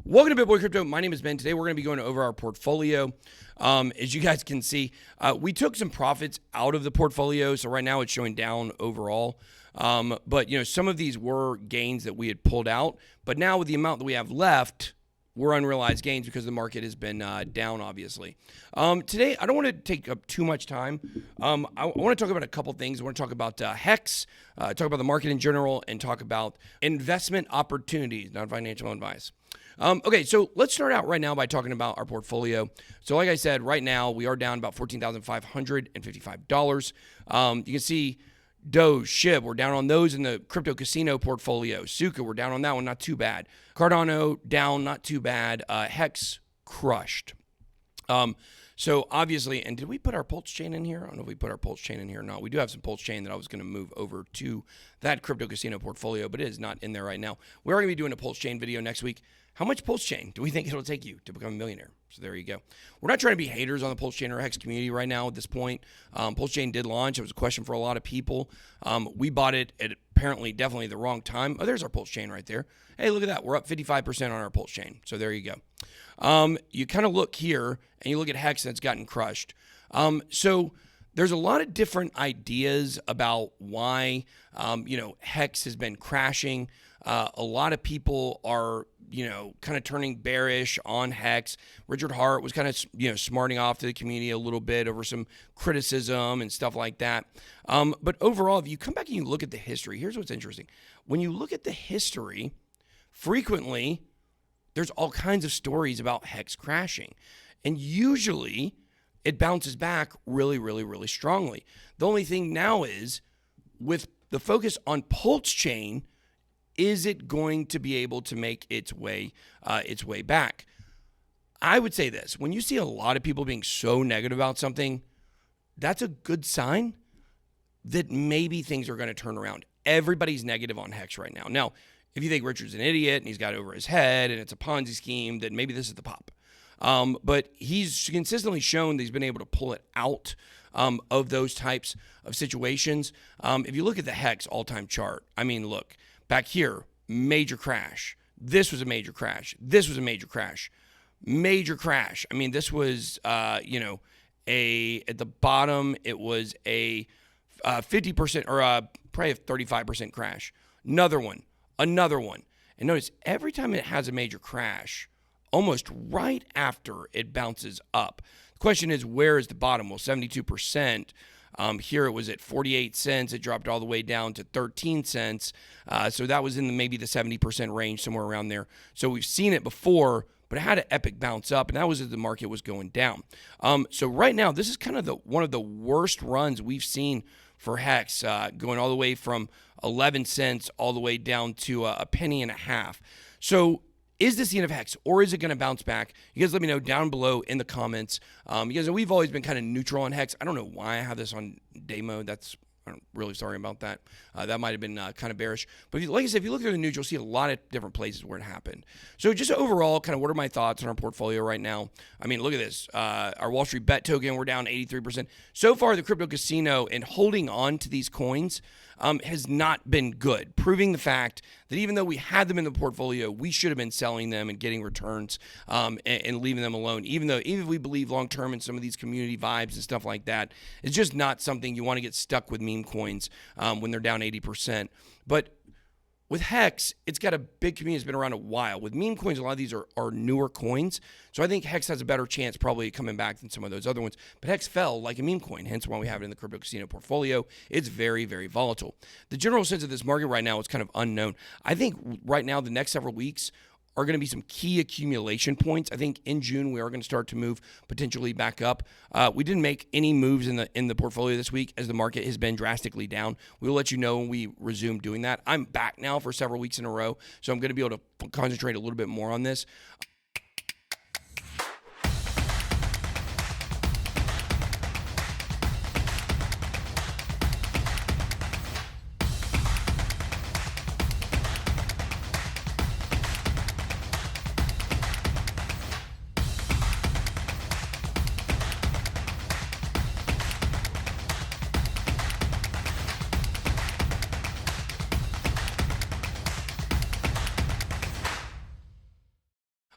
Welcome to Bit Boy Crypto. My name is Ben. Today we're going to be going over our portfolio. As you guys can see, we took some profits out of the portfolio, so right now it's showing down overall. But some of these were gains that we had pulled out, but now with the amount that we have left, we're unrealized gains because the market has been down, obviously. Today, I don't want to take up too much time. I want to talk about a couple things. I want to talk about HEX, talk about the market in general, and talk about investment opportunities, not financial advice. Okay, so let's start out right now by talking about our portfolio. So like I said, right now we are down about $14,555. You can see Doge, SHIB, we're down on those in the crypto casino portfolio. Suka, we're down on that one, not too bad. Cardano, down, not too bad. HEX, crushed. So obviously, and did we put our Pulse chain in here? I don't know if we put our Pulse chain in here or not. We do have some Pulse chain that I was going to move over to that crypto casino portfolio, but it is not in there right now. We are going to be doing a Pulse chain video next week. How much Pulse chain do we think it'll take you to become a millionaire? So there you go. We're not trying to be haters on the Pulse chain or HEX community right now at this point. Pulse chain did launch. It was a question for a lot of people. We bought it at apparently definitely the wrong time. Oh, there's our Pulse chain right there. Hey, look at that. We're up 55% on our Pulse chain. So there you go. You kind of look here and you look at HEX and it's gotten crushed. So there's a lot of different ideas about why, HEX has been crashing. A lot of people are, kind of turning bearish on HEX. Richard Hart was kind of, smarting off to the community a little bit over some criticism and stuff like that. But overall, if you come back and you look at the history, here's what's interesting. When you look at the history, frequently, there's all kinds of stories about HEX crashing. And usually, it bounces back really, really, really strongly. The only thing now is, with the focus on Pulse chain, is it going to be able to make its way back? I would say this. When you see a lot of people being so negative about something, that's a good sign that maybe things are going to turn around. Everybody's negative on HEX right now. Now, if you think Richard's an idiot and he's got it over his head and it's a Ponzi scheme, then maybe this is the pop. But he's consistently shown that he's been able to pull it out of those types of situations. If you look at the HEX all-time chart, I mean, look, back here, major crash. This was a major crash. This was a major crash. Major crash. I mean, this was, at the bottom, it was a 50% or probably a 35% crash. Another one. And notice every time it has a major crash, almost right after it bounces up. The question is, where is the bottom? Well, 72%. Here it was at 48 cents. It dropped all the way down to 13 cents. So that was in maybe the 70% range, somewhere around there. So we've seen it before, but it had an epic bounce up, and that was as the market was going down. So right now, this is kind of one of the worst runs we've seen for HEX, going all the way from 11 cents all the way down to a penny and a half. So is this the end of HEX, or is it going to bounce back? You guys let me know down below in the comments. Because we've always been kind of neutral on HEX. I don't know why I have this on day mode. I'm really sorry about that. That might have been kind of bearish. But like I said, if you look at the news, you'll see a lot of different places where it happened. So just overall, kind of what are my thoughts on our portfolio right now? I mean, look at this. Our Wall Street Bet token, we're down 83%. So far, the crypto casino and holding on to these coins has not been good, proving the fact that even though we had them in the portfolio, we should have been selling them and getting returns and leaving them alone. Even if we believe long-term in some of these community vibes and stuff like that, it's just not something you want to get stuck with meme coins when they're down 80%. But with HEX, it's got a big community that's been around a while. With meme coins, a lot of these are newer coins. So I think HEX has a better chance probably coming back than some of those other ones. But HEX fell like a meme coin, hence why we have it in the crypto casino portfolio. It's very, very volatile. The general sense of this market right now is kind of unknown. I think right now, the next several weeks are going to be some key accumulation points. I think in June we are going to start to move potentially back up. We didn't make any moves in the portfolio this week as the market has been drastically down. We will let you know when we resume doing that. I'm back now for several weeks in a row, so I'm going to be able to concentrate a little bit more on this.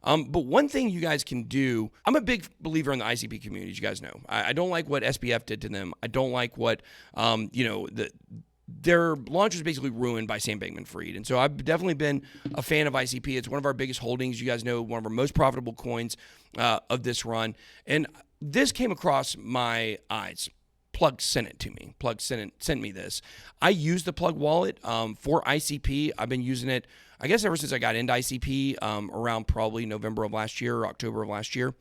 But one thing you guys can do, I'm a big believer in the ICP community, as you guys know. I don't like what SBF did to them. I don't like what, their launch was basically ruined by Sam Bankman-Fried. And so I've definitely been a fan of ICP. It's one of our biggest holdings. You guys know, one of our most profitable coins of this run. And this came across my eyes. Plug sent it to me. Plug sent me this. I use the Plug wallet for ICP. I've been using it, I guess, ever since I got into ICP around probably November of last year or October of last year.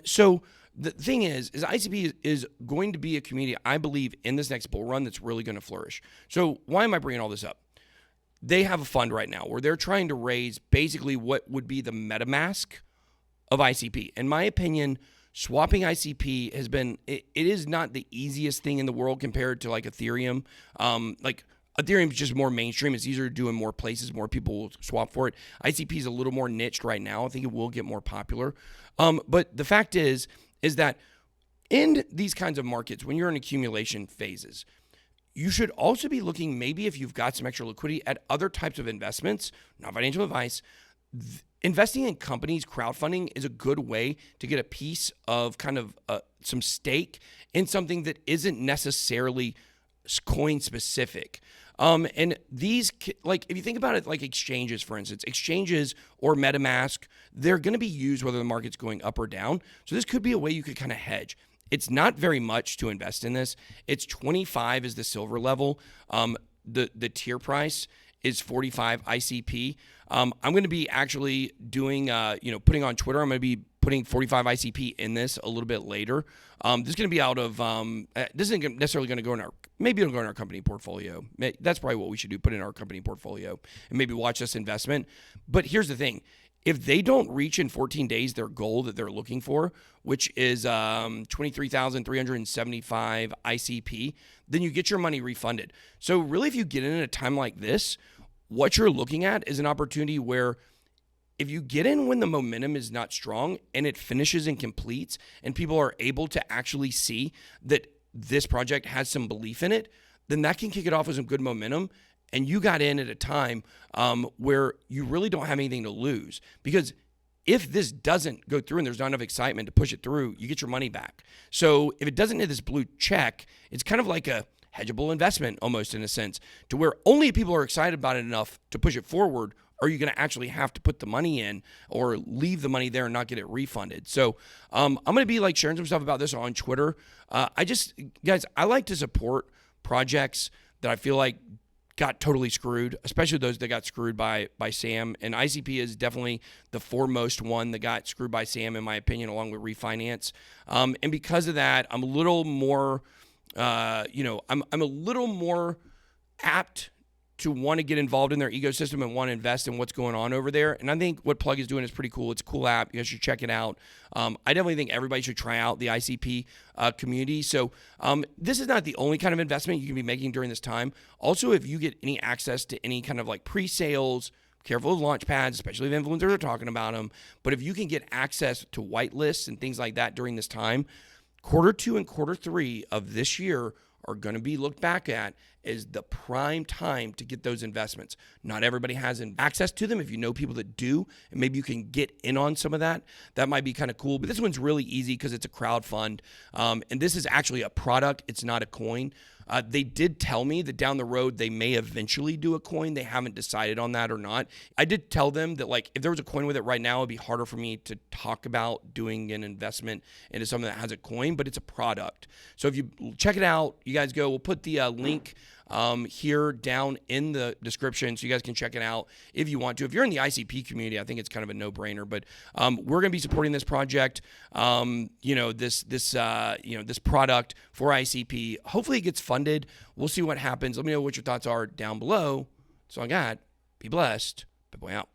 So the thing is ICP is going to be a community, I believe, in this next bull run that's really going to flourish. So why am I bringing all this up? They have a fund right now where they're trying to raise basically what would be the MetaMask of ICP. In my opinion, swapping ICP has been, it is not the easiest thing in the world compared to like Ethereum. Like Ethereum is just more mainstream. It's easier to do in more places. More people will swap for it. ICP is a little more niched right now. I think it will get more popular. But the fact is that in these kinds of markets, when you're in accumulation phases, you should also be looking, maybe if you've got some extra liquidity, at other types of investments, not financial advice. Investing in companies, crowdfunding is a good way to get a piece of kind of some stake in something that isn't necessarily coin specific. And these, like, if you think about it, like exchanges, for instance, exchanges or MetaMask, they're going to be used whether the market's going up or down. So this could be a way you could kind of hedge. It's not very much to invest in this. It's 25 is the silver level. The tier price is 45 ICP. I'm going to be actually doing, putting on Twitter. I'm going to be putting 45 ICP in this a little bit later. This is going to be out of, this isn't necessarily going to go in our, maybe it'll go in our company portfolio. That's probably what we should do, put in our company portfolio and maybe watch this investment. But here's the thing. If they don't reach in 14 days their goal that they're looking for, which is 23,375 ICP, then you get your money refunded. So really, if you get in at a time like this, what you're looking at is an opportunity where if you get in when the momentum is not strong and it finishes and completes and people are able to actually see that this project has some belief in it, then that can kick it off with some good momentum. And you got in at a time where you really don't have anything to lose. Because if this doesn't go through and there's not enough excitement to push it through, you get your money back. So if it doesn't hit this blue check, it's kind of like a hedgeable investment almost, in a sense, to where only people are excited about it enough to push it forward are you going to actually have to put the money in or leave the money there and not get it refunded. So I'm going to be like sharing some stuff about this on Twitter. Guys, I like to support projects that I feel like got totally screwed, especially those that got screwed by Sam. And ICP is definitely the foremost one that got screwed by Sam, in my opinion, along with Refinance. And because of that, I'm a little more, I'm a little more apt to want to get involved in their ecosystem and want to invest in what's going on over there. And I think what Plug is doing is pretty cool. It's a cool app. You guys should check it out. I definitely think everybody should try out the ICP community. So this is not the only kind of investment you can be making during this time. Also, if you get any access to any kind of like pre-sales, careful with launch pads, especially if influencers are talking about them. But if you can get access to whitelists and things like that during this time, quarter 2 and quarter 3 of this year are going to be looked back at as the prime time to get those investments. Not everybody has access to them. If you know people that do, and maybe you can get in on some of that, that might be kind of cool. But this one's really easy because it's a crowd fund. And this is actually a product. It's not a coin. They did tell me that down the road, they may eventually do a coin. They haven't decided on that or not. I did tell them that, like, if there was a coin with it right now, it'd be harder for me to talk about doing an investment into something that has a coin, but it's a product. So if you check it out, you guys go, we'll put the link here down in the description so you guys can check it out if you want to. If you're in the ICP community, I think it's kind of a no-brainer, but we're going to be supporting this project, this product for ICP. Hopefully it gets funded. We'll see what happens. Let me know what your thoughts are down below. That's all I got. Be blessed. Bye-bye out.